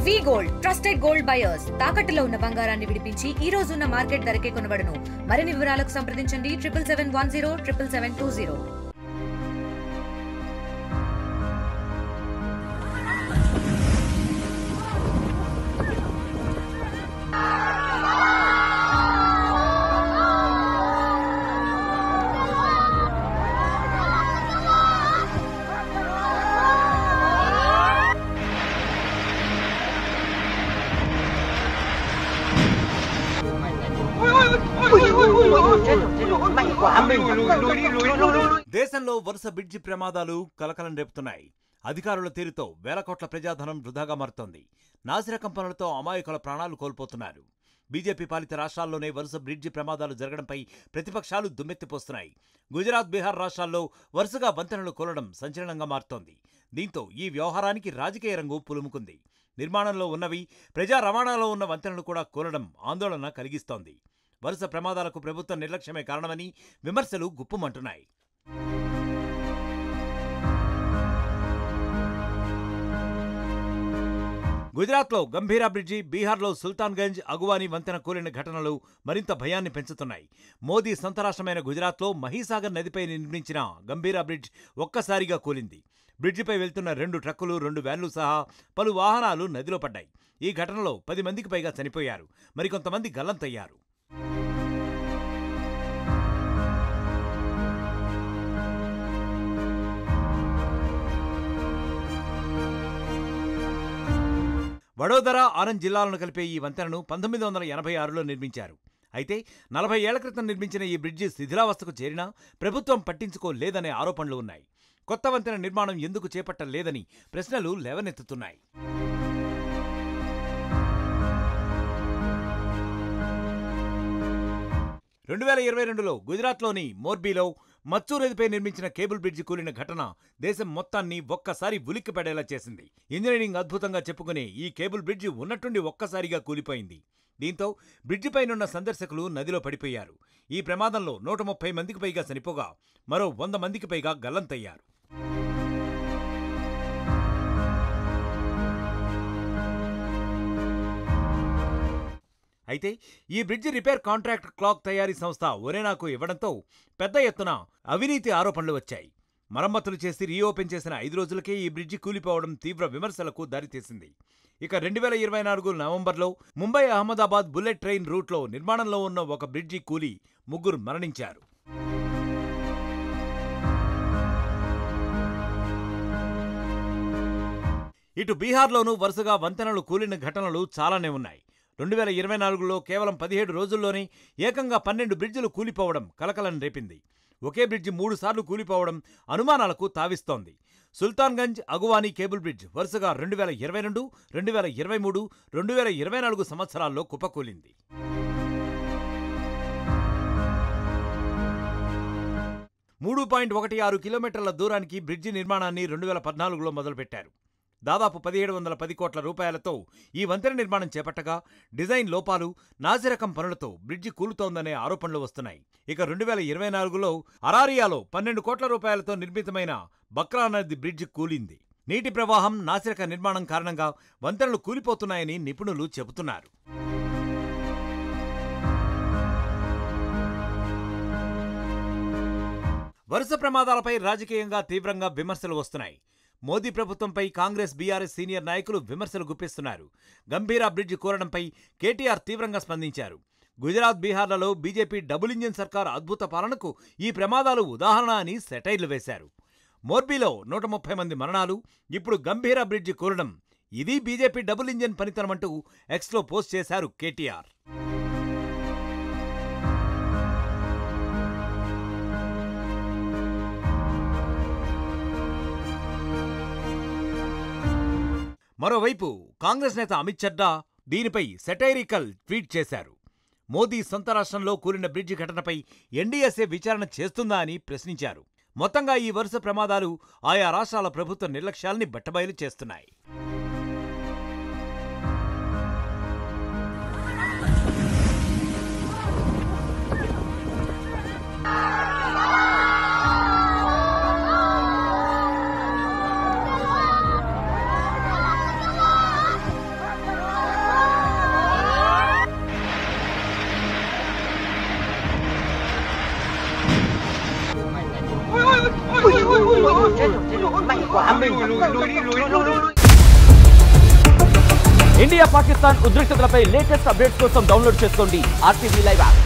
వి gold trusted gold buyers తాకట్టులో ఉన్న బంగారాన్ని విడిపించి ఈ రోజు ఉన్న మార్కెట్ ధరకే కొనబడును. మరిన్ని వివరాలకు సంప్రదించండి 7771077720. దేశంలో వరుస బ్రిడ్జి ప్రమాదాలు కలకలం రేపుతున్నాయి. అధికారుల తీరుతో వేల కోట్ల ప్రజాధనం వృధాగా మారుతోంది. నాసిరకం పనులతో అమాయకుల ప్రాణాలు కోల్పోతున్నారు. బీజేపీ పాలిత రాష్ట్రాల్లోనే వరుస బ్రిడ్జి ప్రమాదాలు జరగడంపై ప్రతిపక్షాలు దుమ్మెత్తిపోస్తున్నాయి. గుజరాత్, బీహార్ రాష్ట్రాల్లో వరుసగా వంతెనలు కూలడం సంచలనంగా మారుతోంది. దీంతో ఈ వ్యవహారానికి రాజకీయ రంగు పులుముకుంది. నిర్మాణంలో ఉన్నవి, ప్రజా రవాణాలో ఉన్న వంతెనలు కూడా కూలడం ఆందోళన కలిగిస్తోంది. వరుస ప్రమాదాలకు ప్రభుత్వ నిర్లక్ష్యమే కారణమని విమర్శలు గుప్పుమంటున్నాయి. గుజరాత్లో గంభీరా బ్రిడ్జి, బీహార్లో సుల్తాన్గంజ్, అగువాని వంతెన కూలిన ఘటనలు మరింత భయాన్ని పెంచుతున్నాయి. మోదీ సొంత రాష్ట్రమైన గుజరాత్లో మహీసాగర్ నదిపై నిర్మించిన గంభీరా బ్రిడ్జ్ ఒక్కసారిగా కూలింది. బ్రిడ్జిపై వెళ్తున్న 2 ట్రక్కులు, 2 వ్యాన్లు సహా పలు వాహనాలు నదిలో పడ్డాయి. ఈ ఘటనలో 10 మందికి పైగా చనిపోయారు, మరికొంతమంది గల్లంతయ్యారు. వడోదర, ఆనంద్ జిల్లాలను కలిపే ఈ వంతెనను 1986లో నిర్మించారు. అయితే 40 ఏళ్ల క్రితం నిర్మించిన ఈ బ్రిడ్జి శిథిలావస్థకు చేరినా ప్రభుత్వం పట్టించుకోలేదనే ఆరోపణలు ఉన్నాయి. కొత్త వంతెన నిర్మాణం ఎందుకు చేపట్టలేదని ప్రశ్నలు లేవనెత్తుతున్నాయి. 2022లో గుజరాత్లోని మోర్బీలో మచ్చూరేదిపై నిర్మించిన కేబుల్ బ్రిడ్జి కూలిన ఘటన దేశం మొత్తాన్ని ఒక్కసారి ఉలిక్కిపడేలా చేసింది. ఇంజనీరింగ్ అద్భుతంగా చెప్పుకునే ఈ కేబుల్ బ్రిడ్జి ఉన్నట్టుండి ఒక్కసారిగా కూలిపోయింది. దీంతో బ్రిడ్జిపైనున్న సందర్శకులు నదిలో పడిపోయారు. ఈ ప్రమాదంలో 130 మందికి పైగా చనిపోగా మరో 100 మందికి పైగా గల్లంతయ్యారు. అయితే ఈ బ్రిడ్జి రిపేర్ కాంట్రాక్ట్ క్లాక్ తయారీ సంస్థ ఒరేనాకు ఇవ్వడంతో పెద్ద ఎత్తున అవినీతి ఆరోపణలు వచ్చాయి. మరమ్మతులు చేసి రీఓపెన్ చేసిన 5 రోజులకే ఈ బ్రిడ్జి కూలిపోవడం తీవ్ర విమర్శలకు దారితీసింది. ఇక 2024 నవంబర్లో ముంబై అహ్మదాబాద్ బుల్లెట్ ట్రైన్ రూట్లో నిర్మాణంలో ఉన్న ఒక బ్రిడ్జి కూలి 3 మరణించారు. ఇటు బీహార్లోనూ వరుసగా వంతెనలు కూలిన ఘటనలు చాలానే ఉన్నాయి. 2024లో కేవలం 17 రోజుల్లోనే ఏకంగా 12 బ్రిడ్జిలు కూలిపోవడం కలకలం రేపింది. ఒకే బ్రిడ్జి 3 సార్లు కూలిపోవడం అనుమానాలకు తావిస్తోంది. సుల్తాన్గంజ్, అగువాని కేబుల్ బ్రిడ్జ్ వరుసగా 2022, 2023, 2024 సంవత్సరాల్లో కుప్పకూలింది. .16 కిలోమీటర్ల దూరానికి బ్రిడ్జి నిర్మాణాన్ని 2014లో మొదలుపెట్టారు. దాదాపు 1710 కోట్ల రూపాయలతో ఈ వంతెన నిర్మాణం చేపట్టగా డిజైన్ లోపాలు, నాసిరకం పనులతో బ్రిడ్జి కూలుతోందనే ఆరోపణలు వస్తున్నాయి. ఇక 2024లో అరారియాలో 12 కోట్ల రూపాయలతో నిర్మితమైన బక్రా నది బ్రిడ్జి కూలింది. నీటి ప్రవాహం, నాసిరక నిర్మాణం కారణంగా వంతెనలు కూలిపోతున్నాయని నిపుణులు చెబుతున్నారు. వరుస ప్రమాదాలపై రాజకీయంగా తీవ్రంగా విమర్శలు వస్తున్నాయి. మోదీ ప్రభుత్వంపై కాంగ్రెస్, బీఆర్ఎస్ సీనియర్ నాయకులు విమర్శలు గుప్పిస్తున్నారు. గంభీరా బ్రిడ్జి కూలడంపై కేటీఆర్ తీవ్రంగా స్పందించారు. గుజరాత్, బీహార్లలో బీజేపీ డబుల్ ఇంజిన్ సర్కార్ అద్భుత పాలనకు ఈ ప్రమాదాలు ఉదాహరణ అని సెటైర్లు వేశారు. మోర్బీలో 130 మంది మరణాలు, ఇప్పుడు గంభీరా బ్రిడ్జి కూలడం, ఇది బీజేపీ డబుల్ ఇంజిన్ పనితనమంటూ ఎక్స్లో పోస్ట్ చేశారు కేటీఆర్. మరోవైపు కాంగ్రెస్ నేత అమిత్ చడ్డా దీనిపై సెటైరికల్ ట్వీట్ చేశారు. మోదీ సొంత రాష్ట్రంలో కూలిన బ్రిడ్జి ఘటనపై ఎన్డీఎస్ఏ విచారణ చేస్తుందా అని ప్రశ్నించారు. మొత్తంగా ఈ వరుస ప్రమాదాలు ఆయా రాష్ట్రాల ప్రభుత్వ నిర్లక్ష్యాల్ని బట్టబయలు చేస్తున్నాయి. ఇండియా పాకిస్తాన్ ఉద్రిక్తతలపై లేటెస్ట్ అప్డేట్స్ కోసం డౌన్లోడ్ చేసుకోండి RTV లైవ్ యాప్.